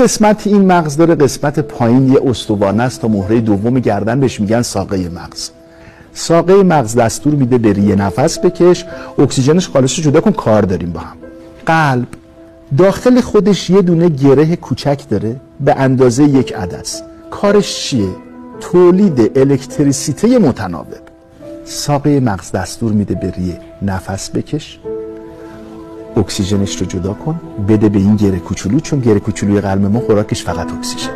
قسمت این مغز داره، قسمت پایین یه استوانه است تا مهره دوم گردن، بهش میگن ساقه مغز. ساقه مغز دستور میده بری یه نفس بکش، اکسیژنش خالص رو جدا کن، کار داریم با هم. قلب داخل خودش یه دونه گره کوچک داره به اندازه یک عدس. کارش چیه؟ تولید الکتریسیته متناوب. ساقه مغز دستور میده بری نفس بکش، اکسیژنش رو جدا کن، بده به این گره کوچولو، چون گره کوچولوی قلب ما خوراکش فقط اکسیژن.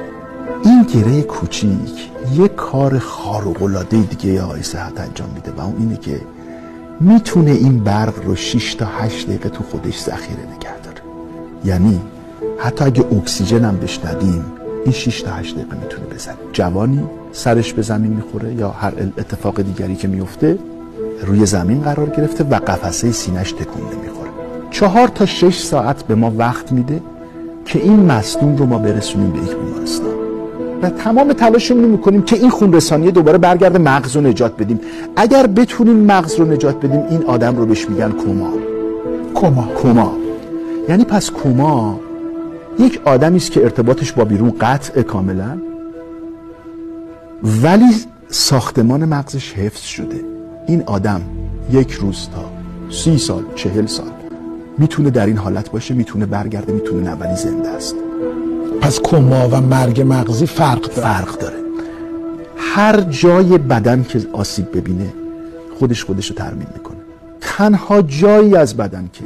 این گره کوچیک یه کار خارق‌العاده دیگه یا آقای صحت انجام میده و اون اینه که میتونه این برق رو 6 تا 8 دقیقه تو خودش ذخیره نگه داره. یعنی حتی اگه اکسیژن هم بهش ندیم این 6 تا 8 دقیقه میتونه بزنه. جوانی سرش به زمین میخوره یا هر اتفاق دیگری که میفته روی زمین قرار گرفته و قفسه سینه‌اش تکون نمیخوره. 4 تا 6 ساعت به ما وقت میده که این مصدوم رو ما برسونیم به یک بیمارستان و تمام تلاشمون رو میکنیم که این خون رسانی دوباره برگرده مغز رو نجات بدیم. اگر بتونیم مغز رو نجات بدیم این آدم رو بهش میگن کما. یعنی پس کما یک آدمی است که ارتباطش با بیرون قطع کاملا، ولی ساختمان مغزش حفظ شده. این آدم 1 روز تا 30 سال 40 سال میتونه در این حالت باشه، میتونه برگرده، میتونه نه، ولی زنده است. پس کما و مرگ مغزی فرق داره. هر جای بدن که آسیب ببینه خودش رو ترمیم میکنه. تنها جایی از بدن که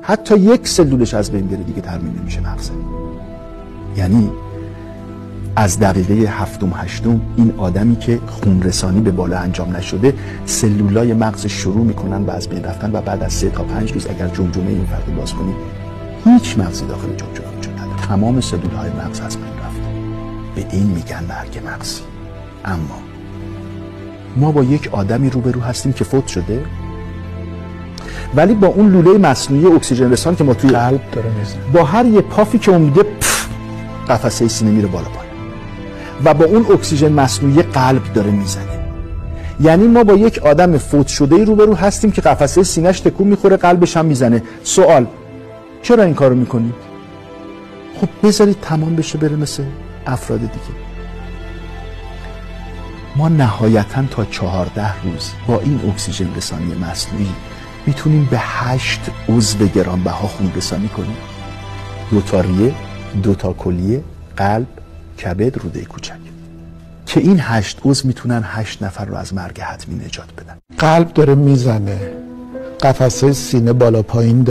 حتی 1 سلولش از بین بره دیگه ترمیم نمیشه مغزه. یعنی از دقیقه 7-8 این آدمی که خون رسانی به بالا انجام نشده، سلولای مغزش شروع میکنن به از بین رفتن و بعد از 3 تا 5 روز اگر جمجمه این فرد باز کنی هیچ مغزی داخل جمجمه وجود نداره، تمام سلولهای مغز از بین رفته. به این میگن مرگ مغزی. اما ما با یک آدمی روبرو هستیم که فوت شده، ولی با اون لوله مصنوعی اکسیژن رسان که ما توی قلب داره میزنه، با هر یه پافی که اون میده قفسه سینه میره بالا پایین و با اون اکسیژن مصنوعی قلب داره میزنه. یعنی ما با یک آدم فوت شده روبرو هستیم که قفسه سینه‌اش تکون میخوره، قلبش هم میزنه. سوال، چرا این کارو میکنید؟ خب بذارید تمام بشه بره مثل افراد دیگه. ما نهایتاً تا 14 روز با این اکسیژن رسانی مصنوعی میتونیم به 8 عضو گرانبها خون رسانی کنیم. 2 تا ریه، 2 تا کلیه، قلب، کبد، روده کوچک، که این 8 عضو میتونن 8 نفر رو از مرگ حتمی نجات بدن. قلب داره میزنه، قفسه سینه بالا پایین